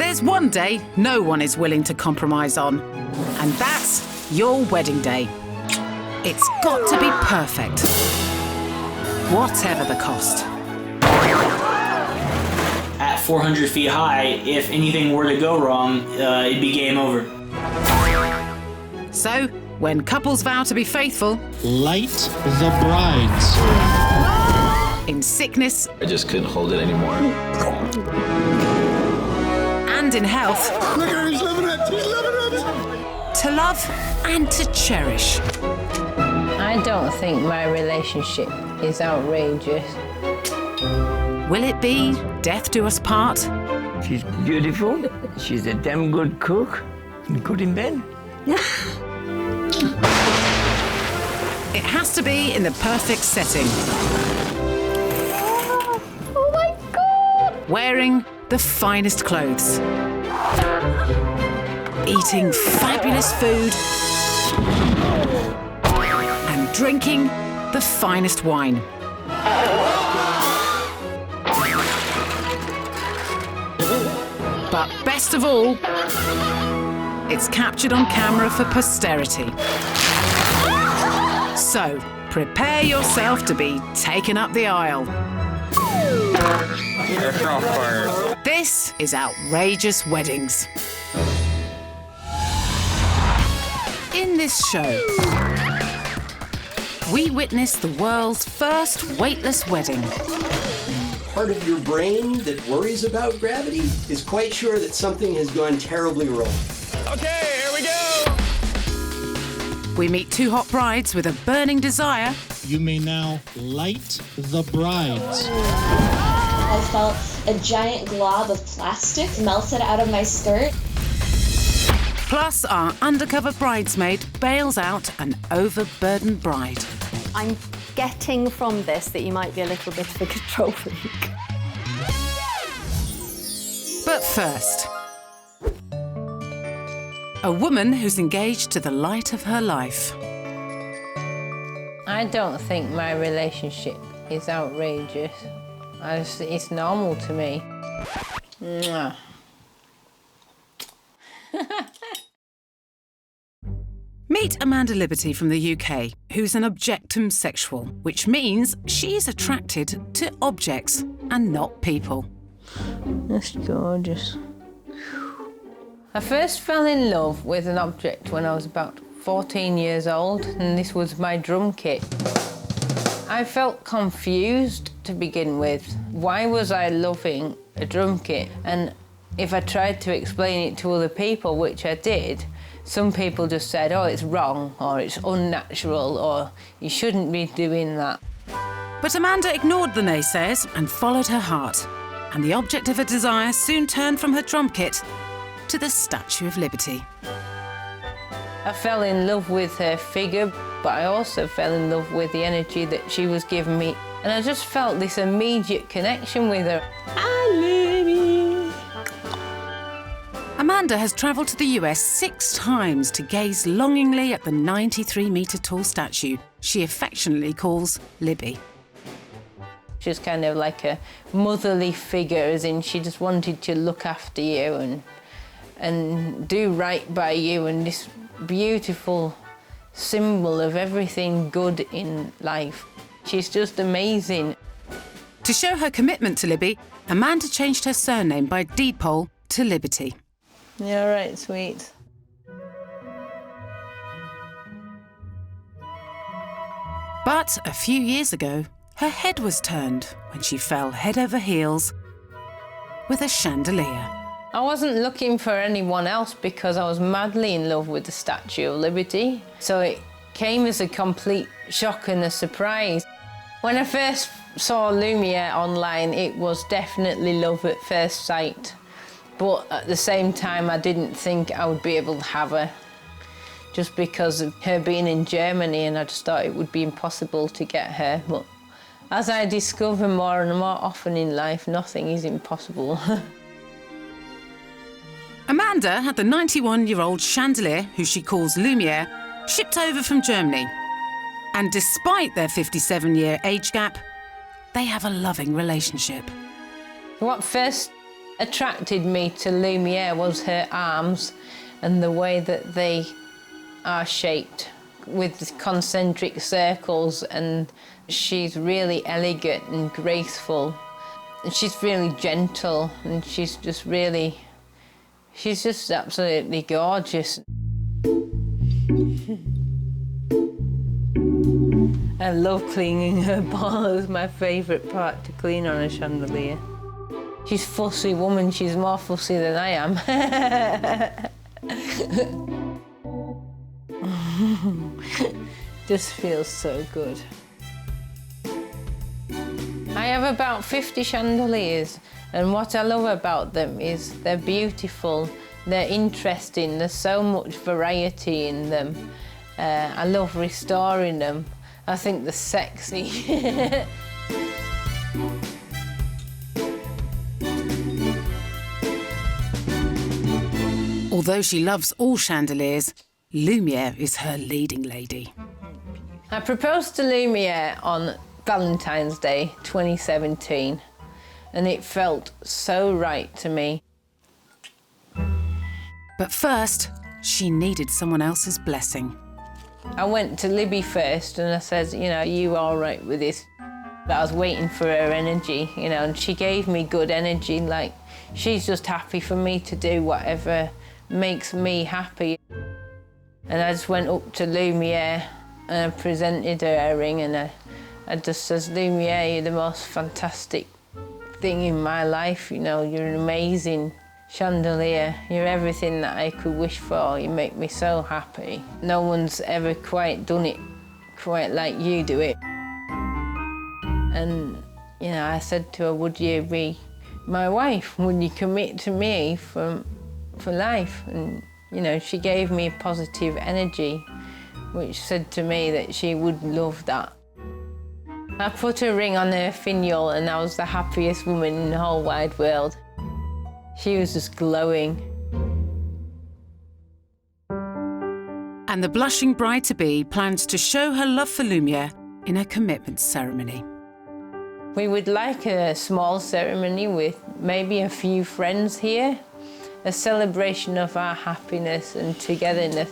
There's one day no one is willing to compromise on, and that's your wedding day. It's got to be perfect, whatever the cost. At 400 feet high, if anything were to go wrong, it'd be game over. So, when couples vow to be faithful, light the brides. In sickness, I just couldn't hold it anymore. And in health, Look at her, he's loving it, he's loving it. To love and to cherish. I don't think my relationship is outrageous. Will it be death do us part? She's beautiful, she's a damn good cook, and good in bed. It has to be in the perfect setting. Oh my God! Wearing the finest clothes. Eating fabulous food. And drinking the finest wine. But best of all, it's captured on camera for posterity. So, prepare yourself to be taken up the aisle. This is Outrageous Weddings. In this show, we witness the world's first weightless wedding. Part of your brain that worries about gravity is quite sure that something has gone terribly wrong. Okay, here we go! We meet two hot brides with a burning desire. You may now light the brides. I felt a giant glob of plastic melted out of my skirt. Plus, our undercover bridesmaid bails out an overburdened bride. I'm getting from this that you might be a little bit of a control freak. But first, a woman who's engaged to the light of her life. I don't think my relationship is outrageous. It's normal to me. Mwah. Meet Amanda Liberty from the UK, who's an objectum sexual, which means she's attracted to objects and not people. That's gorgeous. I first fell in love with an object when I was about 14 years old, and this was my drum kit. I felt confused to begin with. Why was I loving a drum kit? And if I tried to explain it to other people, which I did, some people just said, oh, it's wrong, or it's unnatural, or you shouldn't be doing that. But Amanda ignored the naysayers and followed her heart. And the object of her desire soon turned from her drum kit to the Statue of Liberty. I fell in love with her figure, but I also fell in love with the energy that she was giving me. And I just felt this immediate connection with her. I love you. Amanda has travelled to the US 6 times to gaze longingly at the 93-metre-tall statue she affectionately calls Libby. She's kind of like a motherly figure, as in she just wanted to look after you and do right by you, and this beautiful symbol of everything good in life. She's just amazing. To show her commitment to Libby, Amanda changed her surname by deed poll to Liberty. Yeah, all right, sweet. But a few years ago, her head was turned when she fell head over heels with a chandelier. I wasn't looking for anyone else because I was madly in love with the Statue of Liberty. So it came as a complete shock and a surprise. When I first saw Lumiere online, it was definitely love at first sight. But at the same time, I didn't think I would be able to have her, just because of her being in Germany, and I just thought it would be impossible to get her. But as I discover more and more often in life, nothing is impossible. Amanda had the 91-year-old Chandelier, who she calls Lumiere, shipped over from Germany. And despite their 57-year age gap, they have a loving relationship. What first attracted me to Lumiere was her arms and the way that they are shaped with concentric circles, and she's really elegant and graceful. And she's really gentle, and she's just absolutely gorgeous. I love cleaning her ball. It's my favourite part to clean on a chandelier. She's a fussy woman. She's more fussy than I am. Just feels so good. I have about 50 chandeliers, and what I love about them is they're beautiful, they're interesting, there's so much variety in them. I love restoring them. I think they're sexy. Although she loves all chandeliers, Lumiere is her leading lady. I proposed to Lumiere on Valentine's Day 2017, and it felt so right to me. But first, she needed someone else's blessing. I went to Libby first and I said, you know, are you all right with this? But I was waiting for her energy, you know, and she gave me good energy, like she's just happy for me to do whatever makes me happy. And I just went up to Lumiere and I presented her ring, and I just says, Lumiere, you're the most fantastic thing in my life, you know, you're an amazing chandelier. You're everything that I could wish for. You make me so happy. No one's ever quite done it quite like you do it. And, you know, I said to her, would you be my wife? Would you commit to me for life? And, you know, she gave me positive energy, which said to me that she would love that. I put a ring on her finial and I was the happiest woman in the whole wide world. She was just glowing. And the blushing bride-to-be plans to show her love for Lumiere in a commitment ceremony. We would like a small ceremony with maybe a few friends here, a celebration of our happiness and togetherness.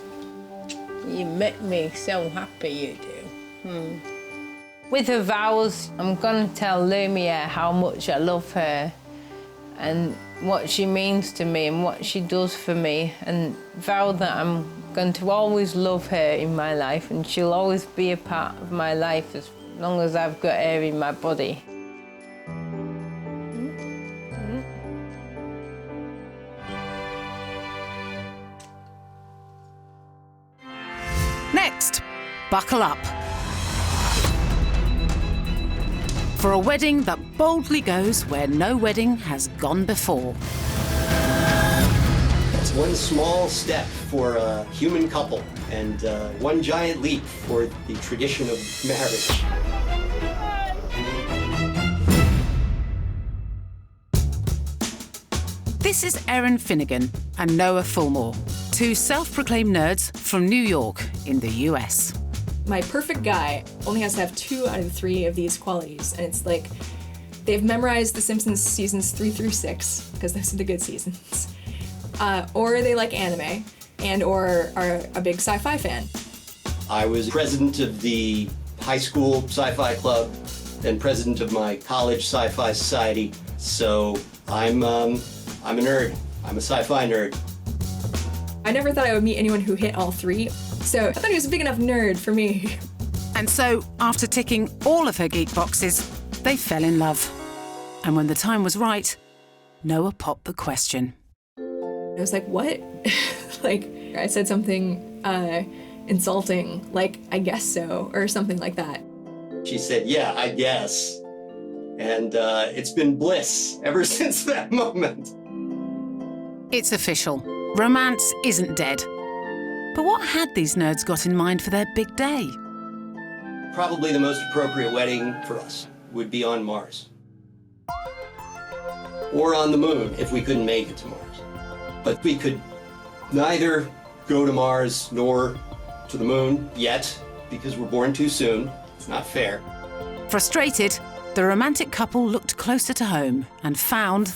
You make me so happy, you do. With her vows, I'm going to tell Lumiere how much I love her and what she means to me and what she does for me, and vow that I'm going to always love her in my life and she'll always be a part of my life as long as I've got her in my body. Next, buckle up for a wedding that boldly goes where no wedding has gone before. It's one small step for a human couple and one giant leap for the tradition of marriage. This is Erin Finnegan and Noah Fulmore, two self-proclaimed nerds from New York in the US. My perfect guy only has to have 2 out of 3 of these qualities, and it's like they've memorized The Simpsons seasons 3 through 6, because those are the good seasons, or they like anime, and or are a big sci-fi fan. I was president of the high school sci-fi club and president of my college sci-fi society, so I'm a nerd. I'm a sci-fi nerd. I never thought I would meet anyone who hit all 3, so I thought he was a big enough nerd for me. And so, after ticking all of her geek boxes, they fell in love. And when the time was right, Noah popped the question. I was like, what? Like, I said something insulting, like, I guess so, or something like that. She said, yeah, I guess. And it's been bliss ever since that moment. It's official. Romance isn't dead. But what had these nerds got in mind for their big day? Probably the most appropriate wedding for us would be on Mars. Or on the moon, if we couldn't make it to Mars. But we could neither go to Mars nor to the moon yet, because we're born too soon. It's not fair. Frustrated, the romantic couple looked closer to home and found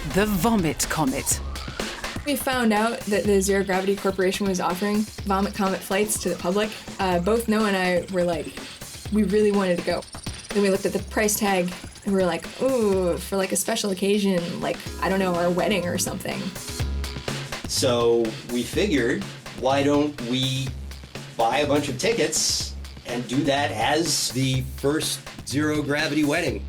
the Vomit Comet. We found out that the Zero Gravity Corporation was offering Vomit Comet flights to the public. Both Noah and I were like, we really wanted to go. Then we looked at the price tag and we were like, ooh, for like a special occasion, like, I don't know, our wedding or something. So we figured, why don't we buy a bunch of tickets and do that as the first zero gravity wedding?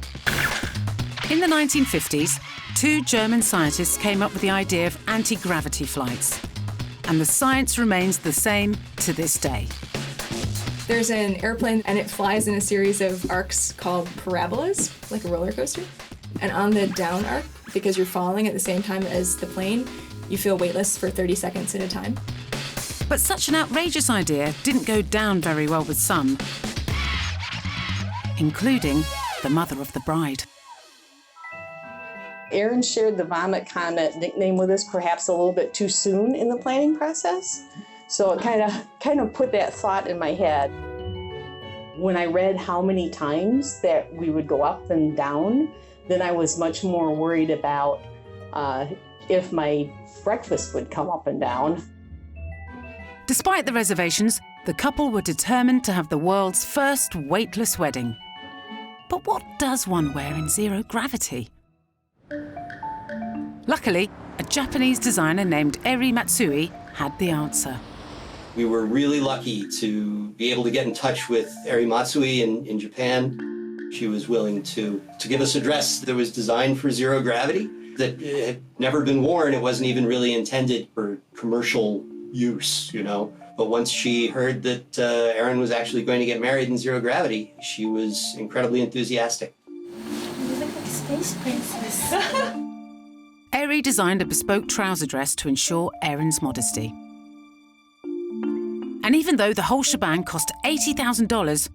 In the 1950s, 2 German scientists came up with the idea of anti-gravity flights. And the science remains the same to this day. There's an airplane and it flies in a series of arcs called parabolas, like a roller coaster. And on the down arc, because you're falling at the same time as the plane, you feel weightless for 30 seconds at a time. But such an outrageous idea didn't go down very well with some, including the mother of the bride. Erin shared the Vomit Comet nickname with us perhaps a little bit too soon in the planning process. So it kind of put that thought in my head. When I read how many times that we would go up and down, then I was much more worried about if my breakfast would come up and down. Despite the reservations, the couple were determined to have the world's first weightless wedding. But what does one wear in zero gravity? Luckily, a Japanese designer named Eri Matsui had the answer. We were really lucky to be able to get in touch with Eri Matsui in Japan. She was willing to give us a dress that was designed for zero gravity, that had never been worn. It wasn't even really intended for commercial use, you know. But once she heard that Erin was actually going to get married in zero gravity, she was incredibly enthusiastic. You look like a space princess. Eri designed a bespoke trouser dress to ensure Erin's modesty. And even though the whole shebang cost $80,000,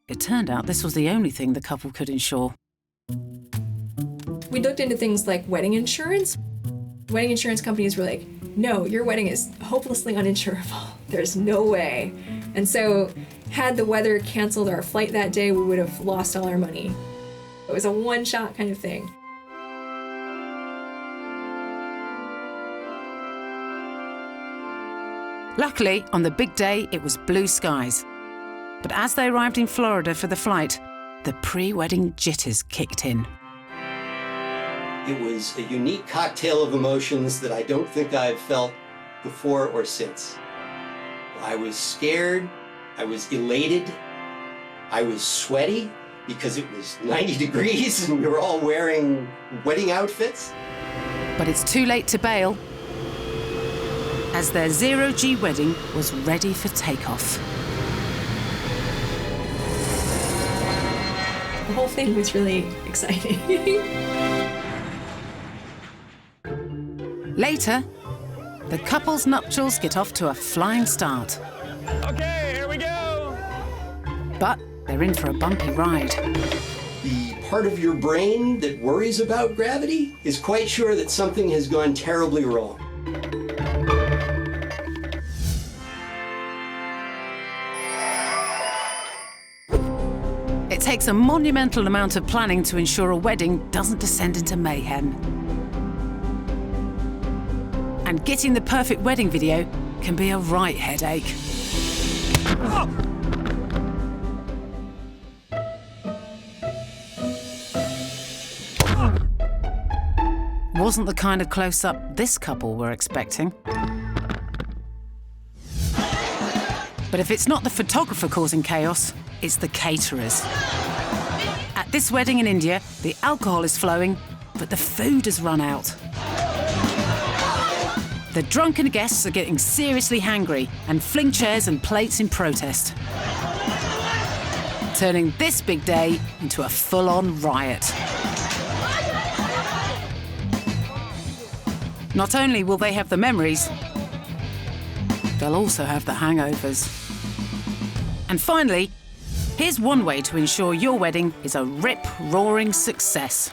it turned out this was the only thing the couple could ensure. We looked into things like wedding insurance. Wedding insurance companies were like, no, your wedding is hopelessly uninsurable. There's no way. And so had the weather canceled our flight that day, we would have lost all our money. It was a one-shot kind of thing. Luckily, on the big day, it was blue skies. But as they arrived in Florida for the flight, the pre-wedding jitters kicked in. It was a unique cocktail of emotions that I don't think I've felt before or since. I was scared, I was elated, I was sweaty because it was 90 degrees and we were all wearing wedding outfits. But it's too late to bail, as their zero-G wedding was ready for takeoff. The whole thing was really exciting. Later, the couple's nuptials get off to a flying start. Okay, here we go. But they're in for a bumpy ride. The part of your brain that worries about gravity is quite sure that something has gone terribly wrong. It takes a monumental amount of planning to ensure a wedding doesn't descend into mayhem. And getting the perfect wedding video can be a right headache. Wasn't the kind of close-up this couple were expecting. But if it's not the photographer causing chaos, it's the caterers. At this wedding in India, the alcohol is flowing, but the food has run out. The drunken guests are getting seriously hangry and fling chairs and plates in protest, turning this big day into a full-on riot. Not only will they have the memories, they'll also have the hangovers. And finally, here's one way to ensure your wedding is a rip-roaring success.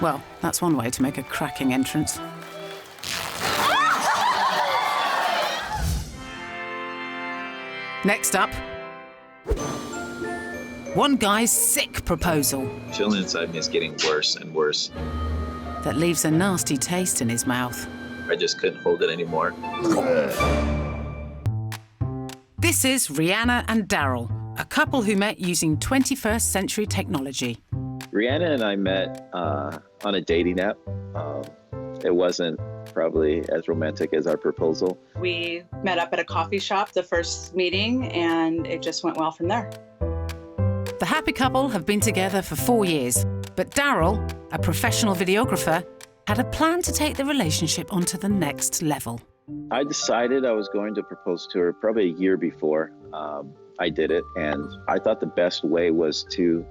Well, that's one way to make a cracking entrance. Next up, One guy's sick proposal The feeling inside me is getting worse and worse. that leaves a nasty taste in his mouth. I just couldn't hold it anymore. This is Rihanna and Daryl, a couple who met using 21st century technology. Rihanna and I met on a dating app. It wasn't probably as romantic as our proposal. We met up at a coffee shop the first meeting, and it just went well from there. The happy couple have been together for 4 years, but Daryl, a professional videographer, had a plan to take the relationship onto the next level. I decided I was going to propose to her probably a year before I did it, and I thought the best way was to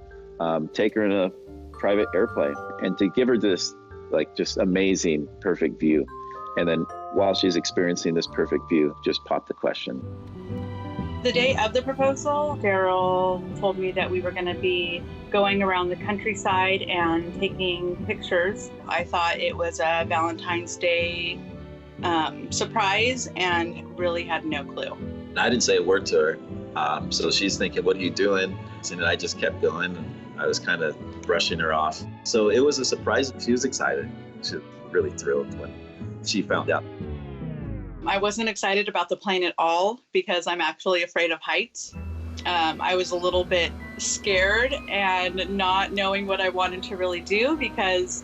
take her in a private airplane and to give her this just amazing, perfect view. And then while she's experiencing this perfect view, just pop the question. The day of the proposal, Daryl told me that we were going to be going around the countryside and taking pictures. I thought it was a Valentine's Day surprise and really had no clue. I didn't say a word to her, so she's thinking, what are you doing? And I just kept going, and I was kind of brushing her off. So it was a surprise. She was excited. She was really thrilled when she found out. I wasn't excited about the plane at all because I'm actually afraid of heights. I was a little bit scared and not knowing what I wanted to really do because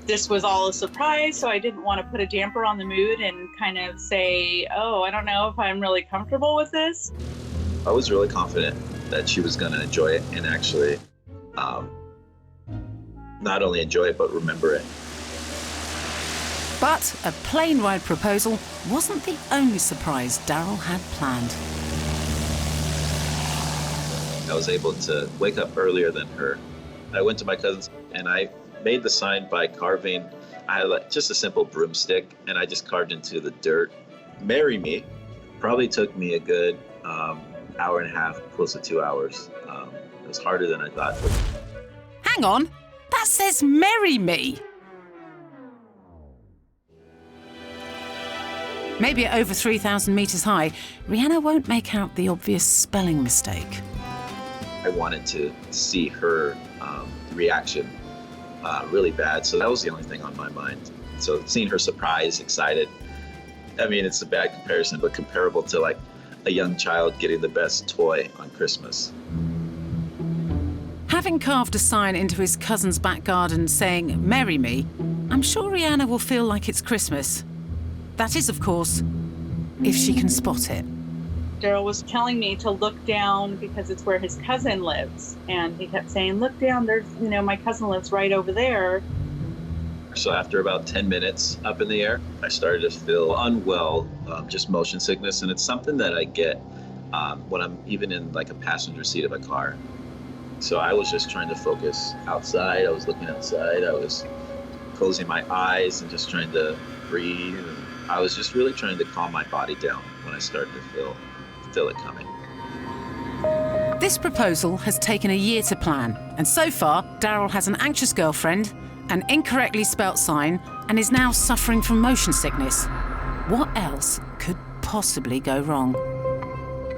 this was all a surprise. So I didn't want to put a damper on the mood and kind of say, oh, I don't know if I'm really comfortable with this. I was really confident that she was going to enjoy it and actually not only enjoy it, but remember it. But a plane ride proposal wasn't the only surprise Daryl had planned. I was able to wake up earlier than her. I went to my cousin's and I made the sign by carving. I had just a simple broomstick and I just carved into the dirt. Marry me probably took me a good hour and a half, close to 2 hours. It was harder than I thought. Hang on, that says marry me. Maybe at over 3,000 metres high, Rihanna won't make out the obvious spelling mistake. I wanted to see her reaction really bad, so that was the only thing on my mind. So seeing her surprised, excited, I mean, it's a bad comparison, but comparable to like a young child getting the best toy on Christmas. Having carved a sign into his cousin's back garden saying, marry me, I'm sure Rihanna will feel like it's Christmas. That is, of course, if she can spot it. Daryl was telling me to look down because it's where his cousin lives. And he kept saying, look down, there's, my cousin lives right over there. So after about 10 minutes up in the air, I started to feel unwell, just motion sickness. And it's something that I get when I'm even in like a passenger seat of a car. So I was just trying to focus outside. I was looking outside. I was closing my eyes and just trying to breathe. And I was just really trying to calm my body down when I started to feel it coming. This proposal has taken a year to plan, and so far, Daryl has an anxious girlfriend, an incorrectly spelt sign, and is now suffering from motion sickness. What else could possibly go wrong?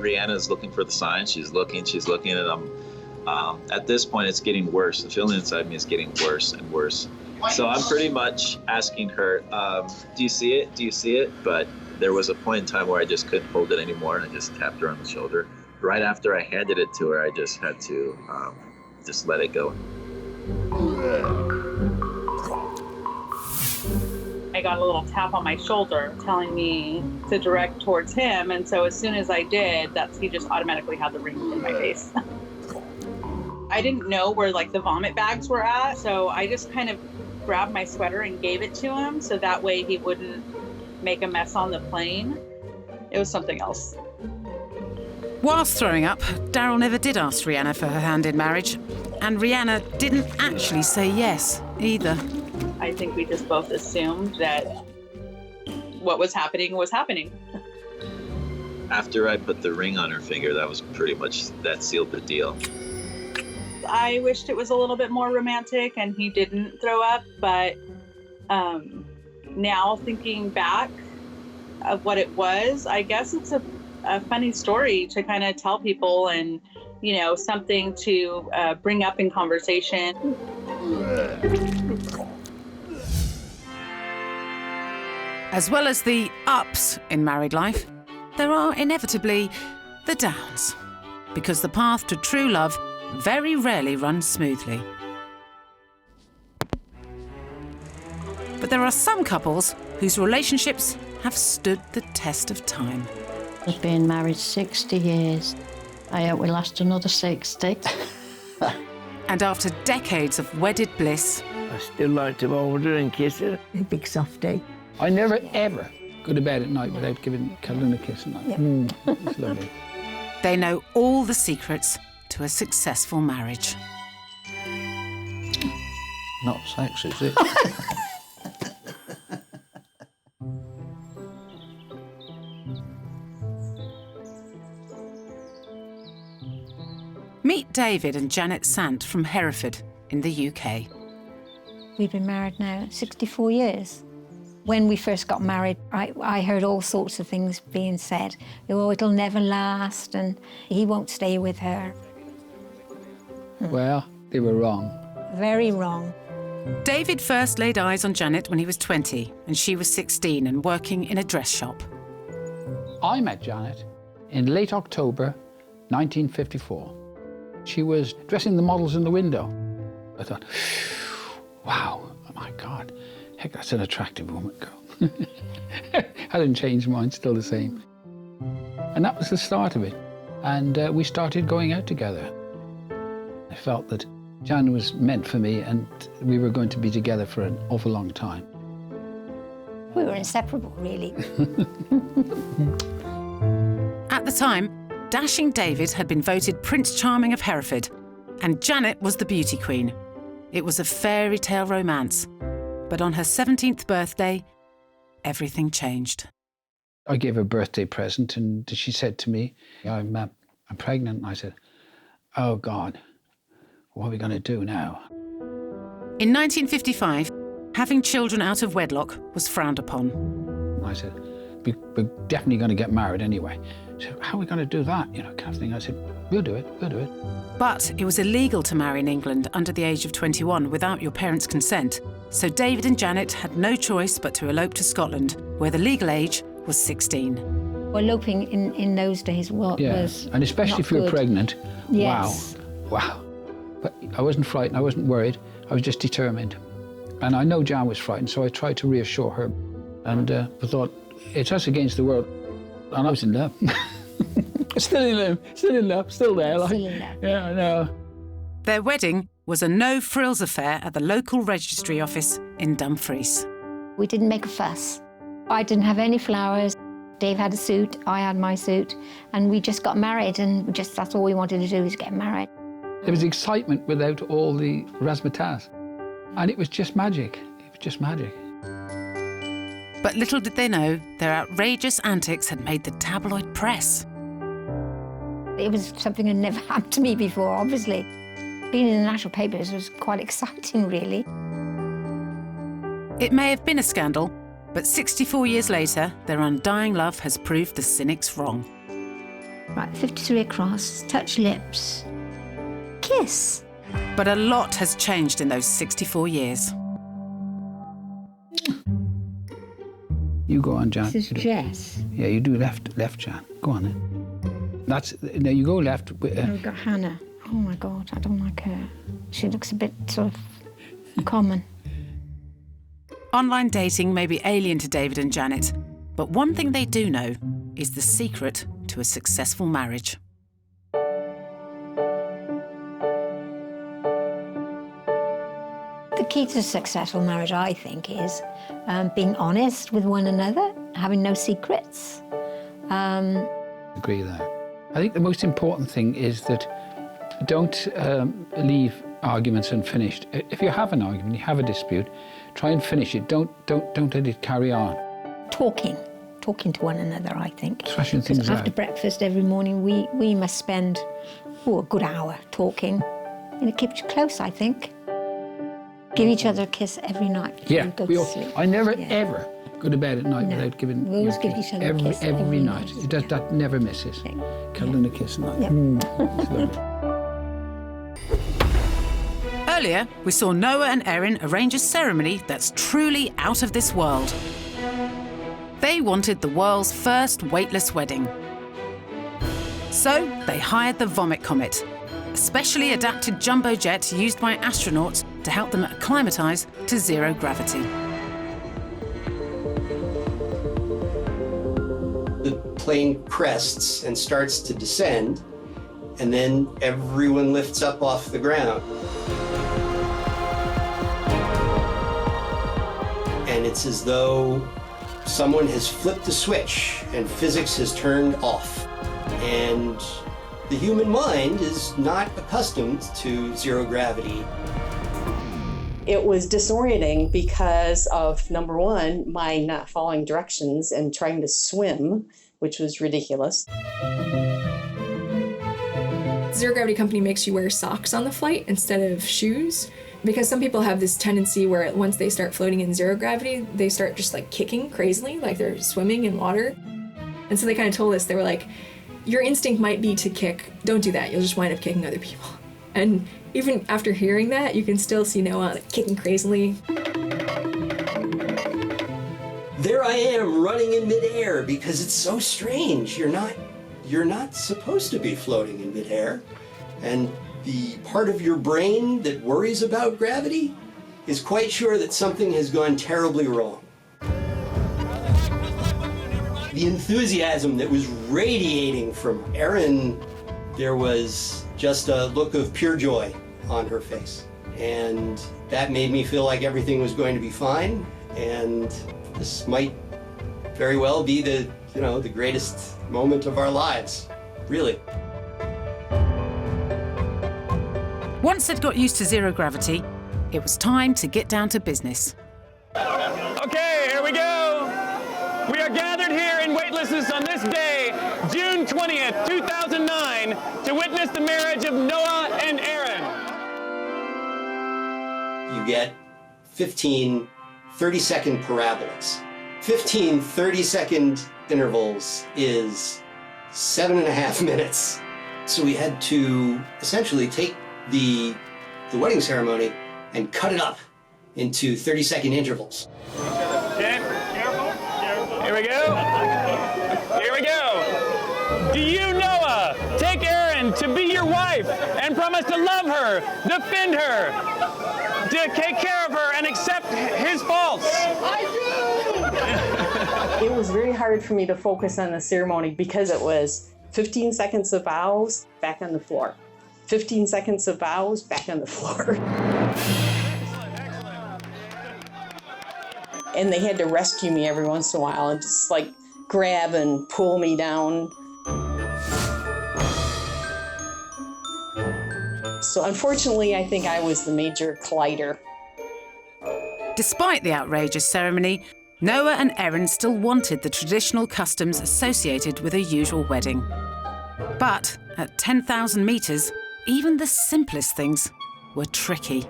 Rihanna's looking for the sign. She's looking, and at this point, it's getting worse. The feeling inside me is getting worse and worse. So I'm pretty much asking her, do you see it? Do you see it? But there was a point in time where I just couldn't hold it anymore, and I just tapped her on the shoulder. Right after I handed it to her, I just had to just let it go. I got a little tap on my shoulder telling me to direct towards him. And so as soon as I did, he just automatically had the ring in my face. I didn't know where like the vomit bags were at. So I just kind of grabbed my sweater and gave it to him. So that way he wouldn't make a mess on the plane. It was something else. Whilst throwing up, Daryl never did ask Rihanna for her hand in marriage. And Rihanna didn't actually say yes either. I think we just both assumed that what was happening was happening. After I put the ring on her finger, that was pretty much, that sealed the deal. I wished it was a little bit more romantic and he didn't throw up, but now thinking back of what it was, I guess it's a funny story to kind of tell people and you know, something to bring up in conversation. As well as the ups in married life, there are inevitably the downs, because the path to true love very rarely runs smoothly. But there are some couples whose relationships have stood the test of time. We've been married 60 years. I hope we last another 60. And after decades of wedded bliss, I still like to hold her and kiss her. A big softie. I never, ever go to bed at night without giving Carolyn a kiss at night. Yep. It's lovely. they know all the secrets to a successful marriage. Not sex, is it? Meet David and Janet Sant from Hereford in the UK. We've been married now 64 years. When we first got married, I heard all sorts of things being said. Oh, it'll never last, and he won't stay with her. Well, they were wrong. Very wrong. David first laid eyes on Janet when he was 20 and she was 16 and working in a dress shop. I met Janet in late October 1954. She was dressing the models in the window. I thought, wow, oh my God, heck, that's an attractive woman, girl. Hasn't changed mine, still the same. And that was the start of it. And we started going out together. I felt that Jan was meant for me and we were going to be together for an awful long time. We were inseparable, really. At the time, dashing David had been voted Prince Charming of Hereford, and Janet was the beauty queen. It was a fairy tale romance. But on her 17th birthday, everything changed. I gave her a birthday present and she said to me, I'm pregnant. And I said, oh God, what are we going to do now? In 1955, having children out of wedlock was frowned upon. I said, we're definitely going to get married anyway. So how are we going to do that, you know, kind of thing? I said, we'll do it. But it was illegal to marry in England under the age of 21 without your parents' consent. So David and Janet had no choice but to elope to Scotland, where the legal age was 16. Eloping in those days was and especially if you were pregnant. Yes. Wow. But I wasn't frightened, I wasn't worried, I was just determined. And I know Jan was frightened, so I tried to reassure her. And I thought, it's us against the world. And I was in love. Still in love, still there. Still in love. Yeah, I know. Their wedding was a no-frills affair at the local registry office in Dumfries. We didn't make a fuss. I didn't have any flowers. Dave had a suit, I had my suit, and we just got married, and that's all we wanted to do was get married. There was excitement without all the razzmatazz. And it was just magic. It was just magic. But little did they know, their outrageous antics had made the tabloid press. It was something that never happened to me before, obviously. Being in the national papers was quite exciting, really. It may have been a scandal, but 64 years later, their undying love has proved the cynics wrong. Right, 53 across, touch lips, kiss. But a lot has changed in those 64 years. You go on, Jan. This is Jess. Yeah, you do left, Jan. Go on then. Now you go left. We've got Hannah. Oh my God, I don't like her. She looks a bit sort of common. Online dating may be alien to David and Janet, but one thing they do know is the secret to a successful marriage. The key to a successful marriage, I think, is being honest with one another, having no secrets. Agree there. I think the most important thing is that don't leave arguments unfinished. If you have an argument, you have a dispute, try and finish it. Don't let it carry on. Talking to one another, I think. Especially things after breakfast every morning, we must spend a good hour talking. And it keeps you close, I think. Give each other a kiss every night before you go to sleep. I never, ever go to bed at night without giving we always give each other a kiss every night. That never misses. Cuddling a kiss at night. Yep. It's lovely. Earlier, we saw Noah and Erin arrange a ceremony that's truly out of this world. They wanted the world's first weightless wedding. So they hired the Vomit Comet, a specially adapted jumbo jet used by astronauts to help them acclimatise to zero gravity. The plane crests and starts to descend, and then everyone lifts up off the ground. And it's as though someone has flipped a switch and physics has turned off. And the human mind is not accustomed to zero gravity. It was disorienting because of, number one, my not following directions and trying to swim, which was ridiculous. Zero Gravity Company makes you wear socks on the flight instead of shoes, because some people have this tendency where once they start floating in zero gravity, they start just like kicking crazily, like they're swimming in water. And so they kind of told us, they were like, your instinct might be to kick. Don't do that. You'll just wind up kicking other people. And even after hearing that, you can still see Noah like, kicking crazily. There I am running in midair because it's so strange. You're not supposed to be floating in midair. And the part of your brain that worries about gravity is quite sure that something has gone terribly wrong. The enthusiasm that was radiating from Erin, there was just a look of pure joy on her face. And that made me feel like everything was going to be fine. And this might very well be the greatest moment of our lives, really. Once they'd got used to zero gravity, it was time to get down to business. Okay, here we go. We are gathered here in weightlessness on this day, June 20th, 2009, to witness the marriage of Noah and Erin. You get 15 30-second parabolas. 15 30-second intervals is 7.5 minutes. So we had to essentially take the wedding ceremony and cut it up into 30-second intervals. Okay, careful. Here we go. Here we go. Do you, Noah, take Erin to be your wife and promise to love her, defend her, to take care of her and accept his faults? I do! It was very hard for me to focus on the ceremony because it was 15 seconds of vows, back on the floor. 15 seconds of vows, back on the floor. And they had to rescue me every once in a while and just like grab and pull me down. So unfortunately, I think I was the major collider. Despite the outrageous ceremony, Noah and Erin still wanted the traditional customs associated with a usual wedding. But at 10,000 metres, even the simplest things were tricky.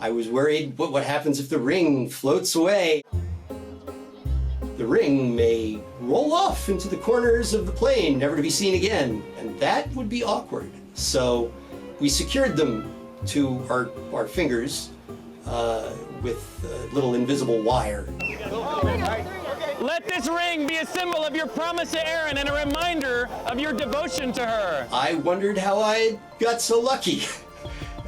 I was worried, what happens if the ring floats away? The ring may roll off into the corners of the plane, never to be seen again, and that would be awkward. So we secured them to our fingers with a little invisible wire. Let this ring be a symbol of your promise to Erin and a reminder of your devotion to her. I wondered how I got so lucky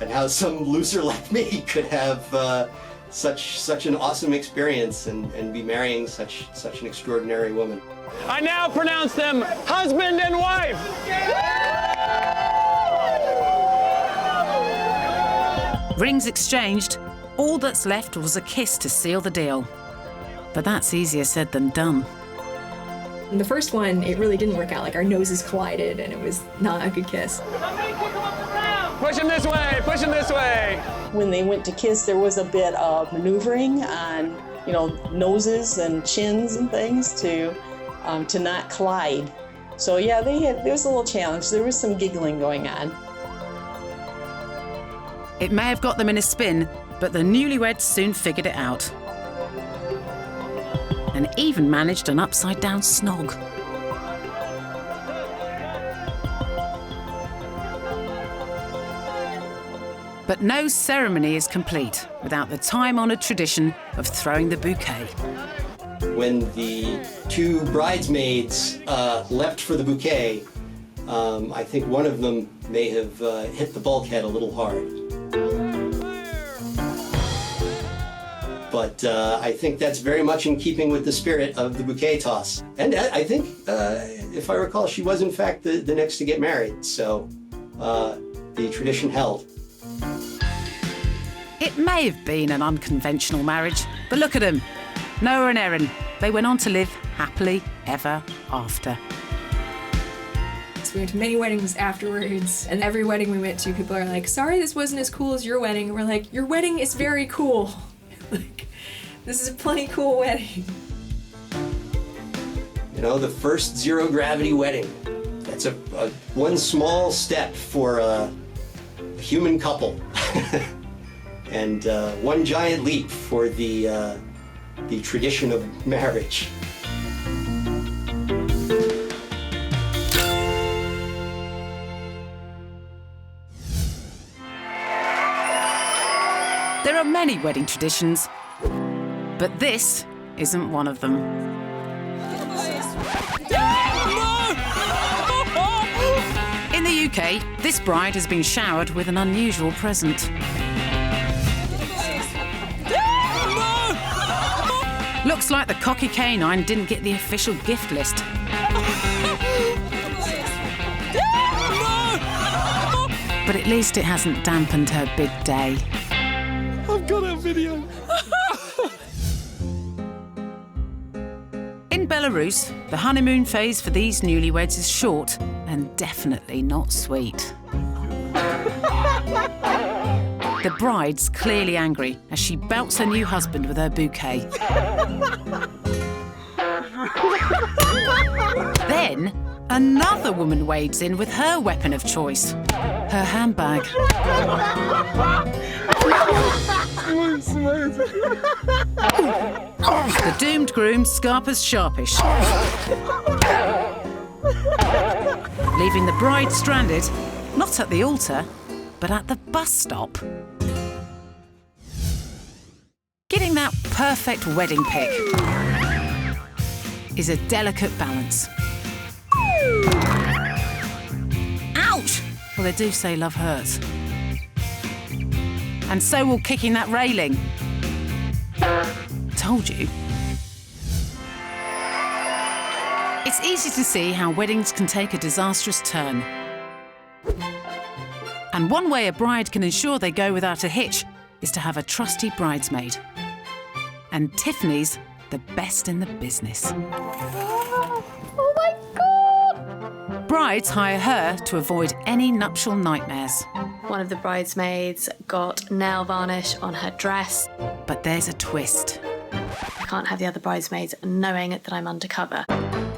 and how some loser like me could have such an awesome experience and be marrying such an extraordinary woman. I now pronounce them husband and wife. Rings exchanged, all that's left was a kiss to seal the deal. But that's easier said than done. In the first one, it really didn't work out. Like our noses collided and it was not a good kiss. Push him this way, push him this way. When they went to kiss, there was a bit of maneuvering on, noses and chins and things to not collide. So yeah, there was a little challenge. There was some giggling going on. It may have got them in a spin, but the newlyweds soon figured it out. And even managed an upside-down snog. But no ceremony is complete without the time-honoured tradition of throwing the bouquet. When the two bridesmaids left for the bouquet, I think one of them may have hit the bulkhead a little hard. But I think that's very much in keeping with the spirit of the bouquet toss. And I think, if I recall, she was in fact the next to get married, so the tradition held. It may have been an unconventional marriage, but look at them. Noah and Erin, they went on to live happily ever after. So we went to many weddings afterwards, and every wedding we went to, people are like, sorry this wasn't as cool as your wedding. And we're like, your wedding is very cool. Like, this is a plenty cool wedding. You know, the first zero-gravity wedding. That's a one small step for a human couple. And one giant leap for the tradition of marriage. There are many wedding traditions, but this isn't one of them. In the UK, this bride has been showered with an unusual present. Looks like the cocky canine didn't get the official gift list. But at least it hasn't dampened her big day. I've got a video. In Belarus, the honeymoon phase for these newlyweds is short and definitely not sweet. The bride's clearly angry as she belts her new husband with her bouquet. Then, another woman wades in with her weapon of choice, her handbag. The doomed groom scarpers sharpish, leaving the bride stranded, not at the altar, but at the bus stop. Getting that perfect wedding pic is a delicate balance. Ouch! Well, they do say love hurts. And so will kicking that railing. Told you. It's easy to see how weddings can take a disastrous turn. And one way a bride can ensure they go without a hitch is to have a trusty bridesmaid. And Tiffany's the best in the business. Oh my God! Brides hire her to avoid any nuptial nightmares. One of the bridesmaids got nail varnish on her dress. But there's a twist. I can't have the other bridesmaids knowing that I'm undercover.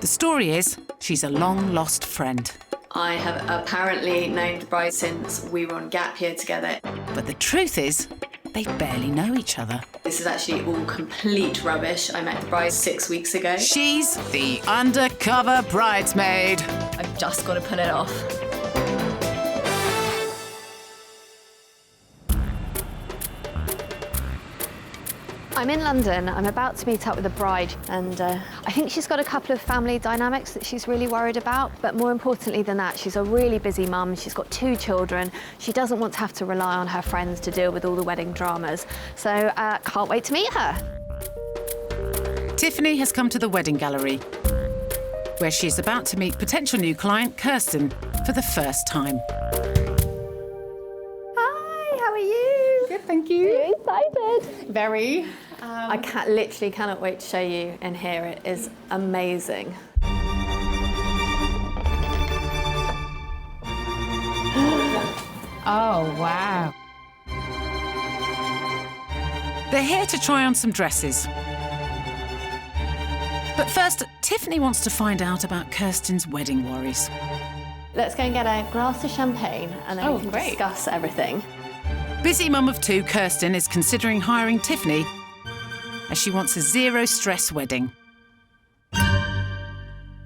The story is she's a long-lost friend. I have apparently known the bride since we were on gap year together. But the truth is, they barely know each other. This is actually all complete rubbish. I met the bride 6 weeks ago. She's the undercover bridesmaid. I've just got to pull it off. I'm in London. I'm about to meet up with a bride, and I think she's got a couple of family dynamics that she's really worried about. But more importantly than that, she's a really busy mum. She's got 2 children. She doesn't want to have to rely on her friends to deal with all the wedding dramas. So can't wait to meet her. Tiffany has come to the wedding gallery, where she's about to meet potential new client Kirsten for the first time. Hi, how are you? Good, thank you. Are you excited? Very. I literally cannot wait to show you in here. It is amazing. Oh, wow. They're here to try on some dresses. But first, Tiffany wants to find out about Kirsten's wedding worries. Let's go and get a glass of champagne, and then we can discuss everything. Busy mum of 2, Kirsten, is considering hiring Tiffany as she wants a zero-stress wedding.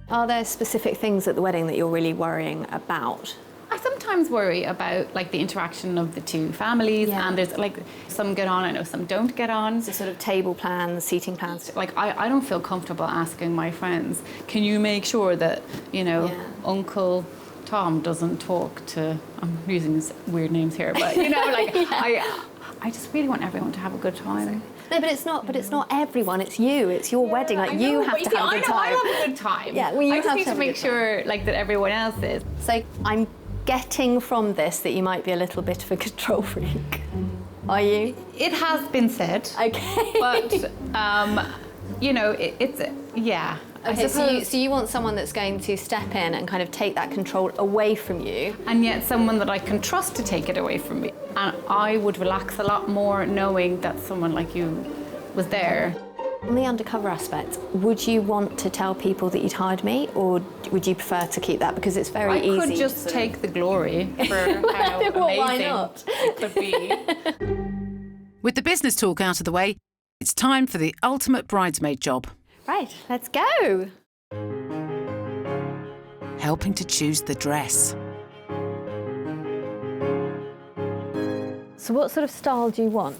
Are there specific things at the wedding that you're really worrying about? I sometimes sometimes worry about like the interaction of the two families, and there's like some get on, I know some don't get on. So sort of table plans, seating plans. Like I don't feel comfortable asking my friends, can you make sure that, you know, Uncle Tom doesn't talk to, I'm using weird names here, but you know, like I just really want everyone to have a good time. No, but it's not everyone. It's you. It's your wedding. Like you have to have a good time. I have a good time. Yeah, well, I just need to make sure like that everyone else is. So I'm getting from this that you might be a little bit of a control freak. Are you? It has been said. Okay. But you know, it's yeah. Okay, so you want someone that's going to step in and kind of take that control away from you. And yet someone that I can trust to take it away from me. And I would relax a lot more knowing that someone like you was there. On the undercover aspect, would you want to tell people that you'd hired me, or would you prefer to keep that because it's very easy? I could just take the glory for how amazing why not? it could be. With the business talk out of the way, it's time for the ultimate bridesmaid job. Right, let's go. Helping to choose the dress. So what sort of style do you want?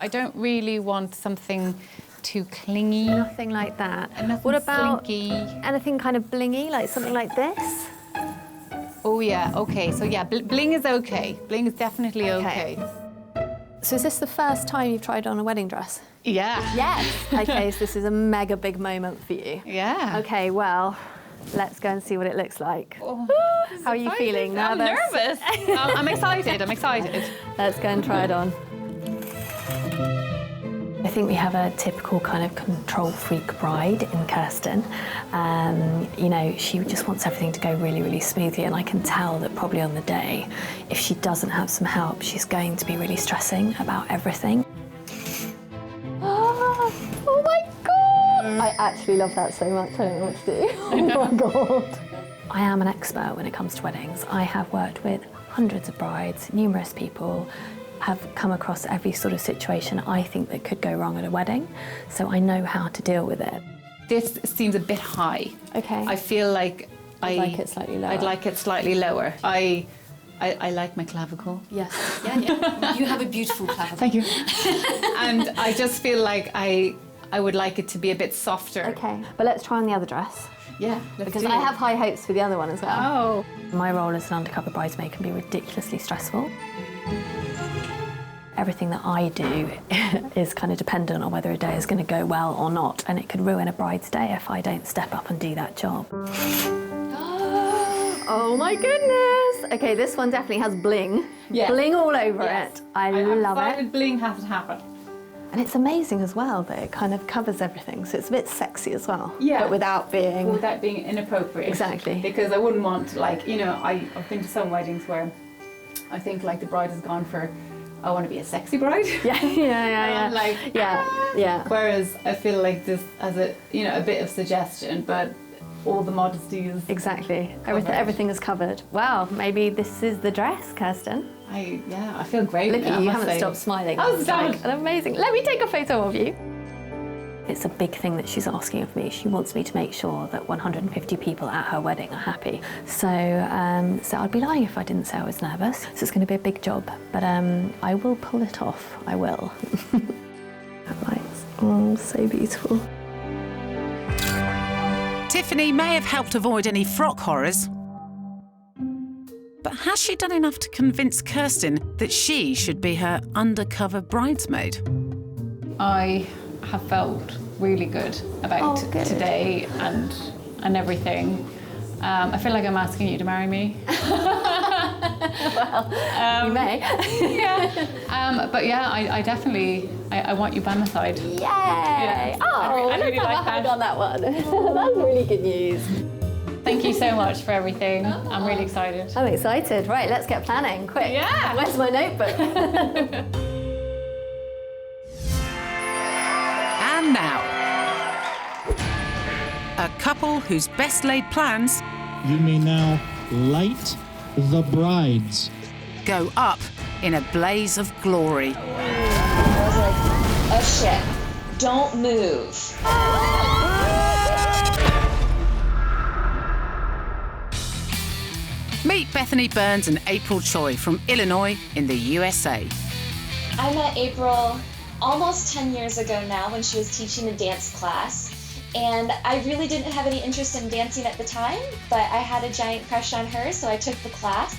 I don't really want something too clingy. Nothing like that. Nothing what about slinky. Anything kind of blingy, like something like this? Oh yeah, okay. So yeah, bling is okay. Bling is definitely okay. So is this the first time you've tried on a wedding dress? Yeah. Yes. Okay, so this is a mega big moment for you. Yeah. Okay, well, let's go and see what it looks like. Oh, how are you feeling? I'm nervous. I'm excited. I'm excited. Let's go and try it on. I think we have a typical kind of control freak bride in Kirsten. You know, she just wants everything to go really, really smoothly, and I can tell that probably on the day, if she doesn't have some help, she's going to be really stressing about everything. Oh my God! I actually love that so much, I don't know what to do. Oh my God. I am an expert when it comes to weddings. I have worked with hundreds of brides, numerous people, have come across every sort of situation I think that could go wrong at a wedding, so I know how to deal with it. This seems a bit high. Okay. I feel like I'd like it slightly lower. I'd like it slightly lower. I like my clavicle. Yes. Yeah. You have a beautiful clavicle. Thank you. And I just feel like I would like it to be a bit softer. Okay, but let's try on the other dress. Yeah, because I have high hopes for the other one as well. Oh. My role as an undercover bridesmaid can be ridiculously stressful. Everything that I do is kind of dependent on whether a day is going to go well or not, and it could ruin a bride's day if I don't step up and do that job. Oh my goodness! Okay, this one definitely has bling. Yeah. Bling all over it. I love it. Bling has to happen. And it's amazing as well that it kind of covers everything, so it's a bit sexy as well. Yeah. But without being inappropriate. Exactly. Because I wouldn't want, like, you know, I've been to some weddings where I think like the bride has gone for, I want to be a sexy bride. Yeah. Like, yeah. Whereas I feel like this as a, you know, a bit of suggestion, but all the modesty is exactly. Everything is covered. Wow, maybe this is the dress, Kirsten. I feel great. Look at you, haven't stopped smiling. Oh, stop. Like amazing. Let me take a photo of you. It's a big thing that she's asking of me. She wants me to make sure that 150 people at her wedding are happy. So I'd be lying if I didn't say I was nervous. So it's going to be a big job, but I will pull it off. I will. That lights, oh, so beautiful. Tiffany may have helped avoid any frock horrors, but has she done enough to convince Kirsten that she should be her undercover bridesmaid? I have felt really good about today and everything. I feel like I'm asking you to marry me. Well, you may. Yeah. But yeah, I definitely, I want you by my side. Yay! Yeah. Oh, I really let's have a hug on that one. That's really good news. Thank you so much for everything. I'm really excited. I'm excited. Right, let's get planning, quick. Yeah. Where's my notebook? And now, a couple whose best laid plans... You may now light the brides. ...go up in a blaze of glory. I was like, oh shit, don't move. Meet Bethany Burns and April Choi from Illinois in the USA. I met April almost 10 years ago now when she was teaching a dance class. And I really didn't have any interest in dancing at the time, but I had a giant crush on her, so I took the class.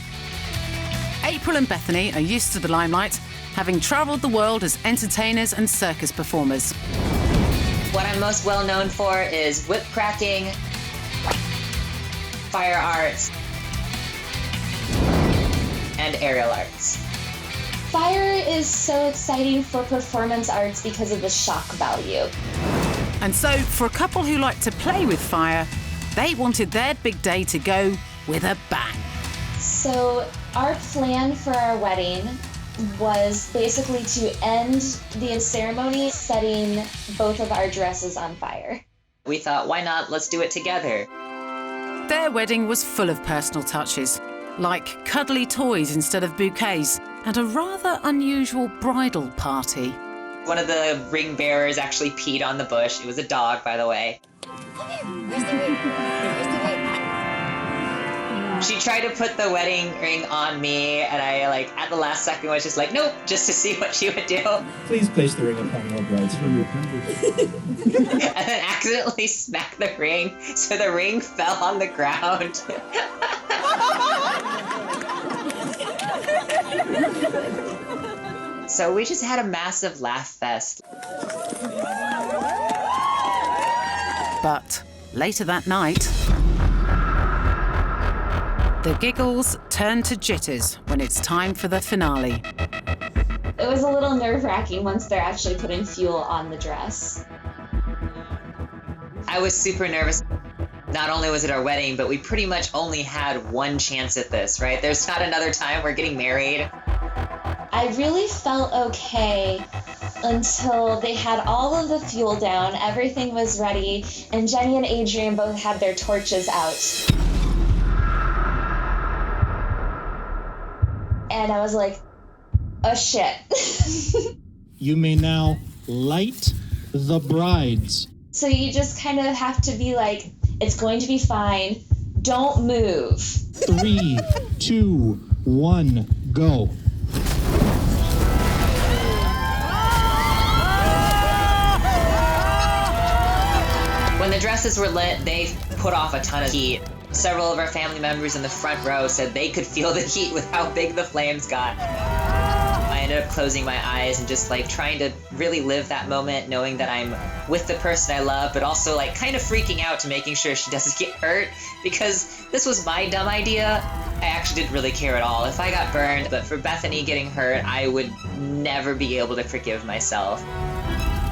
April and Bethany are used to the limelight, having travelled the world as entertainers and circus performers. What I'm most well known for is whip cracking, fire arts, and aerial arts. Fire is so exciting for performance arts because of the shock value. And so, for a couple who like to play with fire, they wanted their big day to go with a bang. So our plan for our wedding was basically to end the ceremony setting both of our dresses on fire. We thought, why not? Let's do it together. Their wedding was full of personal touches, like cuddly toys instead of bouquets, and a rather unusual bridal party. One of the ring bearers actually peed on the bush. It was a dog, by the way. She tried to put the wedding ring on me, and I, at the last second was just like, nope, just to see what she would do. Please place the ring upon your bride's finger. And then accidentally smacked the ring, so the ring fell on the ground. So we just had a massive laugh fest. But later that night, the giggles turned to jitters when it's time for the finale. It was a little nerve-wracking once they're actually putting fuel on the dress. I was super nervous. Not only was it our wedding, but we pretty much only had one chance at this, right? There's not another time we're getting married. I really felt okay until they had all of the fuel down, everything was ready, and Jenny and Adrian both had their torches out. And I was like, oh shit. You may now light the brides. So you just kind of have to be like, it's going to be fine, don't move. 3, 2, 1, go. When the dresses were lit, they put off a ton of heat. Several of our family members in the front row said they could feel the heat with how big the flames got. I ended up closing my eyes and just trying to really live that moment, knowing that I'm with the person I love, but also kind of freaking out to making sure she doesn't get hurt, because this was my dumb idea. I actually didn't really care at all if I got burned, but for Bethany getting hurt, I would never be able to forgive myself.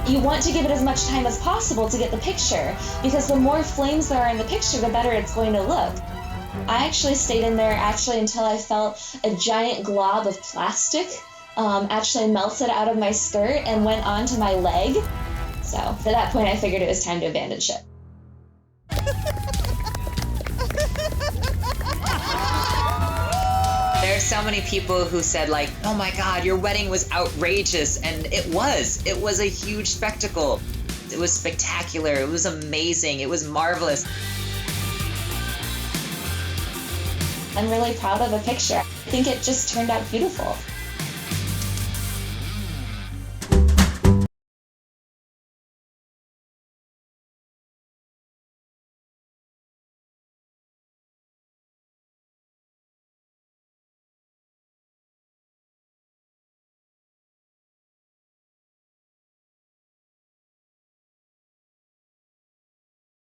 You want to give it as much time as possible to get the picture, because the more flames there are in the picture, the better it's going to look. I actually stayed in there until I felt a giant glob of plastic actually melted out of my skirt and went onto my leg. So at that point, I figured it was time to abandon ship. There are so many people who said oh my God, your wedding was outrageous, and it was. It was a huge spectacle. It was spectacular. It was amazing. It was marvelous. I'm really proud of the picture. I think it just turned out beautiful.